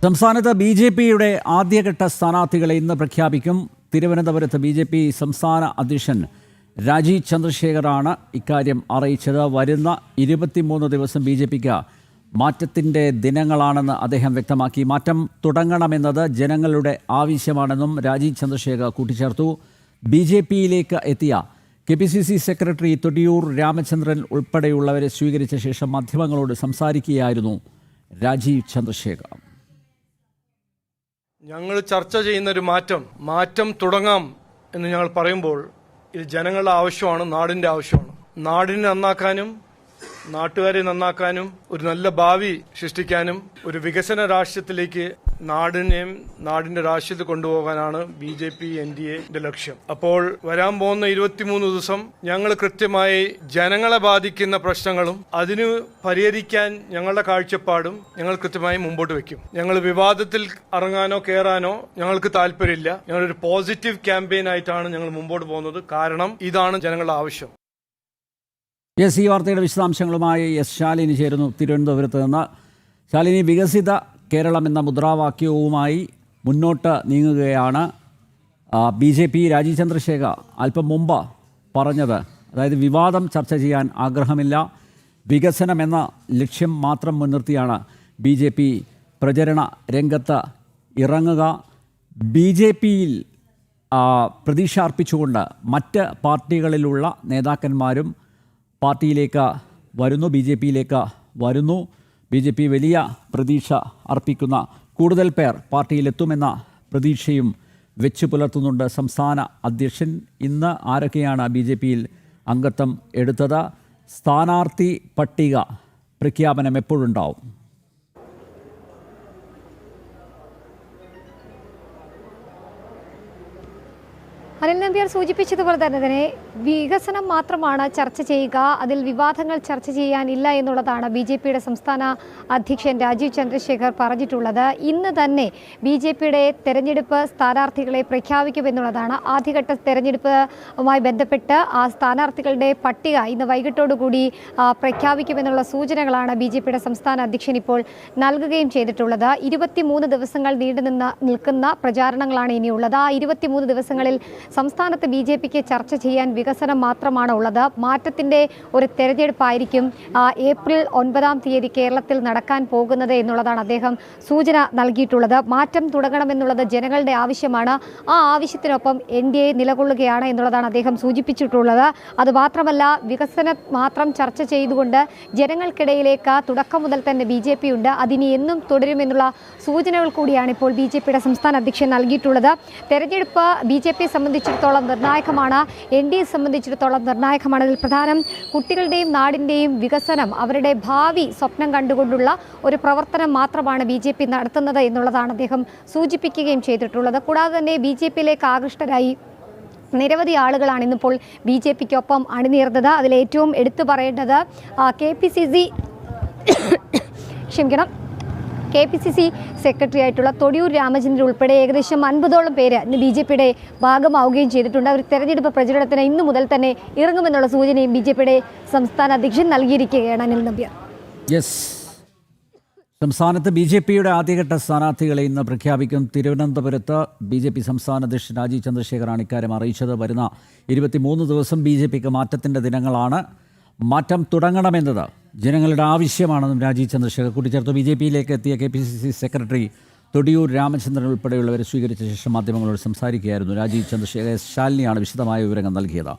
സംസ്ഥാനത്ത് ബി.ജെ.പിയുടെ ആദ്യഘട്ട സ്ഥാനാർത്ഥികളെ ഇന്ന് പ്രഖ്യാപിക്കും. തിരുവനന്തപുരത്ത് ബി.ജെ.പി സംസ്ഥാന അധ്യക്ഷൻ രാജീവ് ചന്ദ്രശേഖറാണ് ഇക്കാര്യം അറിയിച്ചത്. വരുന്ന 23 ദിവസം ബി.ജെ.പിക്ക് മാറ്റത്തിൻ്റെ ദിനങ്ങളാണെന്ന് അദ്ദേഹം വ്യക്തമാക്കി. മാറ്റം തുടങ്ങണമെന്നത് ജനങ്ങളുടെ ആവശ്യമാണെന്നും രാജീവ് ചന്ദ്രശേഖർ കൂട്ടിച്ചേർത്തു. ബി.ജെ.പിയിലേക്ക് എത്തിയ കെ.പി.സി.സി സെക്രട്ടറി തൊടിയൂർ രാമചന്ദ്രൻ ഉൾപ്പെടെയുള്ളവരെ സ്വീകരിച്ച ശേഷം മാധ്യമങ്ങളോട് സംസാരിക്കുകയായിരുന്നു രാജീവ് ചന്ദ്രശേഖർ. ഞങ്ങൾ ചർച്ച ചെയ്യുന്നൊരു മാറ്റം തുടങ്ങാം എന്ന് ഞങ്ങൾ പറയുമ്പോൾ ഇത് ജനങ്ങളുടെ ആവശ്യമാണ്, നാടിന്റെ ആവശ്യമാണ്. നാടിനെ നന്നാക്കാനും നാട്ടുകാരെ നന്നാക്കാനും ഒരു നല്ല ഭാവി സൃഷ്ടിക്കാനും ഒരു വികസന രാഷ്ട്രത്തിലേക്ക് നാടിന്റെ രാഷ്ട്രീയത്തിൽ കൊണ്ടുപോകാനാണ് ബി.ജെ.പി. NDAയുടെ ലക്ഷ്യം. അപ്പോൾ വരാൻ പോകുന്ന 23 ദിവസം ഞങ്ങൾ കൃത്യമായി ജനങ്ങളെ ബാധിക്കുന്ന പ്രശ്നങ്ങളും അതിന് പരിഹരിക്കാൻ ഞങ്ങളുടെ കാഴ്ചപ്പാടും ഞങ്ങൾ കൃത്യമായി മുമ്പോട്ട് വെക്കും. ഞങ്ങൾ വിവാദത്തിൽ ഇറങ്ങാനോ കയറാനോ ഞങ്ങൾക്ക് താല്പര്യമില്ല. ഞങ്ങളൊരു പോസിറ്റീവ് ക്യാമ്പയിൻ ആയിട്ടാണ് ഞങ്ങൾ മുമ്പോട്ട് പോകുന്നത്. കാരണം ഇതാണ് ജനങ്ങളുടെ ആവശ്യം. ഈ വാർത്തയുടെ വിശദാംശങ്ങളുമായി ശാലിനി ചേരുന്നു തിരുവനന്തപുരത്ത് നിന്ന്. ശാലിനി, വികസിത കേരളം എന്ന മുദ്രാവാക്യവുമായി മുന്നോട്ട് നീങ്ങുകയാണ് ബി.ജെ.പി. രാജീവ് ചന്ദ്രശേഖർ അല്പം മുമ്പ് പറഞ്ഞത്. അതായത് വിവാദം ചർച്ച ചെയ്യാൻ ആഗ്രഹമില്ല, വികസനം എന്ന ലക്ഷ്യം മാത്രം മുൻനിർത്തിയാണ് ബി.ജെ.പി. പ്രചരണ രംഗത്ത് ഇറങ്ങുക. ബി.ജെ.പിയിൽ പ്രതീക്ഷ അർപ്പിച്ചുകൊണ്ട് മറ്റ് പാർട്ടികളിലുള്ള നേതാക്കന്മാരും പാർട്ടിയിലേക്ക് വരുന്നു, ബി.ജെ.പിയിലേക്ക് വരുന്നു. ബി.ജെ.പി. വലിയ പ്രതീക്ഷ അർപ്പിക്കുന്ന കൂടുതൽ പേർ പാർട്ടിയിലെത്തുമെന്ന പ്രതീക്ഷയും വെച്ചു പുലർത്തുന്നുണ്ട് സംസ്ഥാന അധ്യക്ഷൻ. ഇന്ന് ആരൊക്കെയാണ് ബി.ജെ.പിയിൽ അംഗത്വം എടുത്തത്? സ്ഥാനാർത്ഥി പട്ടിക പ്രഖ്യാപനം എപ്പോഴുണ്ടാവും? അനിൽ നമ്പ്യാർ സൂചിപ്പിച്ചതുപോലെ തന്നെ വികസനം മാത്രമാണ് ചർച്ച ചെയ്യുക, അതിൽ വിവാദങ്ങൾ ചർച്ച ചെയ്യാനില്ല എന്നുള്ളതാണ് ബി.ജെ.പിയുടെ സംസ്ഥാന അധ്യക്ഷൻ രാജീവ് ചന്ദ്രശേഖർ പറഞ്ഞിട്ടുള്ളത്. ഇന്ന് തന്നെ ബി.ജെ.പിയുടെ തെരഞ്ഞെടുപ്പ് സ്ഥാനാർത്ഥികളെ പ്രഖ്യാപിക്കുമെന്നുള്ളതാണ്. ആദ്യഘട്ട തെരഞ്ഞെടുപ്പുമായി ബന്ധപ്പെട്ട് ആ സ്ഥാനാർത്ഥികളുടെ പട്ടിക ഇന്ന് വൈകിട്ടോടുകൂടി പ്രഖ്യാപിക്കുമെന്നുള്ള സൂചനകളാണ് ബി.ജെ.പിയുടെ സംസ്ഥാന അധ്യക്ഷൻ ഇപ്പോൾ നൽകുകയും ചെയ്തിട്ടുള്ളത്. 23 ദിവസങ്ങൾ നിൽക്കുന്ന പ്രചാരണങ്ങളാണ് ഇനിയുള്ളത്. ആ 23 ദിവസങ്ങളിൽ സംസ്ഥാനത്ത് ബി.ജെ.പിക്ക് ചർച്ച ചെയ്യാൻ വികസനം മാത്രമാണ് ഉള്ളത്. മാറ്റത്തിൻ്റെ ഒരു തെരഞ്ഞെടുപ്പായിരിക്കും ഏപ്രിൽ 9-ാം തീയതി കേരളത്തിൽ നടക്കാൻ പോകുന്നത് എന്നുള്ളതാണ് അദ്ദേഹം സൂചന നൽകിയിട്ടുള്ളത്. മാറ്റം തുടങ്ങണമെന്നുള്ളത് ജനങ്ങളുടെ ആവശ്യമാണ്. ആ ആവശ്യത്തിനൊപ്പം NDA നിലകൊള്ളുകയാണ് എന്നുള്ളതാണ് അദ്ദേഹം സൂചിപ്പിച്ചിട്ടുള്ളത്. അതുമാത്രമല്ല, വികസനം മാത്രം ചർച്ച ചെയ്തുകൊണ്ട് ജനങ്ങൾക്കിടയിലേക്ക് തുടക്കം മുതൽ തന്നെ ബി.ജെ.പി. ഉണ്ട്, അതിനി എന്നും തുടരുമെന്നുള്ള സൂചനകൾ കൂടിയാണ് ഇപ്പോൾ ബി.ജെ.പിയുടെ സംസ്ഥാന അധ്യക്ഷൻ നൽകിയിട്ടുള്ളത്. തെരഞ്ഞെടുപ്പ് ബി.ജെ.പി. സംബന്ധിച്ചിടത്തോളം നിർണായകമാണ്, NDA സംബന്ധിച്ചിടത്തോളം നിർണായകമാണ്. അതിൽ പ്രധാനം കുട്ടികളുടെയും നാടിൻ്റെയും വികസനം, അവരുടെ ഭാവി സ്വപ്നം കണ്ടുകൊണ്ടുള്ള ഒരു പ്രവർത്തനം മാത്രമാണ് ബി.ജെ.പി. നടത്തുന്നത് എന്നുള്ളതാണ് അദ്ദേഹം സൂചിപ്പിക്കുകയും ചെയ്തിട്ടുള്ളത്. കൂടാതെ തന്നെ ബി.ജെ.പിയിലേക്ക് ആകൃഷ്ടരായി നിരവധി ആളുകളാണ് ഇന്നിപ്പോൾ ബി.ജെ.പിക്കൊപ്പം അണിനിരന്നത്. അതിലേറ്റവും എടുത്തു പറയേണ്ടത് കെ.പി.സി.സി സെക്രട്ടറി ആയിട്ടുള്ള തൊടിയൂർ രാമചന്ദ്രൻ ഉൾപ്പെടെ ഏകദേശം 50ഓളം പേര് ഇന്ന് ബി.ജെ.പിയുടെ ഭാഗമാവുകയും ചെയ്തിട്ടുണ്ട്. അവർ തെരഞ്ഞെടുപ്പ് പ്രചരണത്തിന് ഇന്നു മുതൽ തന്നെ ഇറങ്ങുമെന്നുള്ള സൂചനയും ബി.ജെ.പിയുടെ സംസ്ഥാന അധ്യക്ഷൻ നൽകിയിരിക്കുകയാണ്. അനിൽ നമ്പ്യാർ. സംസ്ഥാനത്ത് ബി.ജെ.പിയുടെ ആദ്യഘട്ട സ്ഥാനാർത്ഥികളെ ഇന്ന് പ്രഖ്യാപിക്കും. തിരുവനന്തപുരത്ത് ബി.ജെ.പി. സംസ്ഥാന അധ്യക്ഷൻ രാജീവ് ചന്ദ്രശേഖറാണ് ഇക്കാര്യം അറിയിച്ചത്. വരുന്ന 23 ദിവസം ബി.ജെ.പിക്ക് മാറ്റത്തിൻ്റെ ദിനങ്ങളാണ്. മാറ്റം തുടങ്ങണമെന്നത് ജനങ്ങളുടെ ആവശ്യമാണെന്നും രാജീവ് ചന്ദ്രശേഖർ കൂട്ടിച്ചേർത്തു. ബി.ജെ.പിയിലേക്ക് എത്തിയ കെ.പി.സി.സി സെക്രട്ടറി തൊടിയൂർ രാമചന്ദ്രൻ ഉൾപ്പെടെയുള്ളവരെ സ്വീകരിച്ച ശേഷം മാധ്യമങ്ങളോട് സംസാരിക്കുകയായിരുന്നു രാജീവ് ചന്ദ്രശേഖർ. ശാലിനിയാണ് വിശദമായ വിവരങ്ങൾ നൽകിയത്.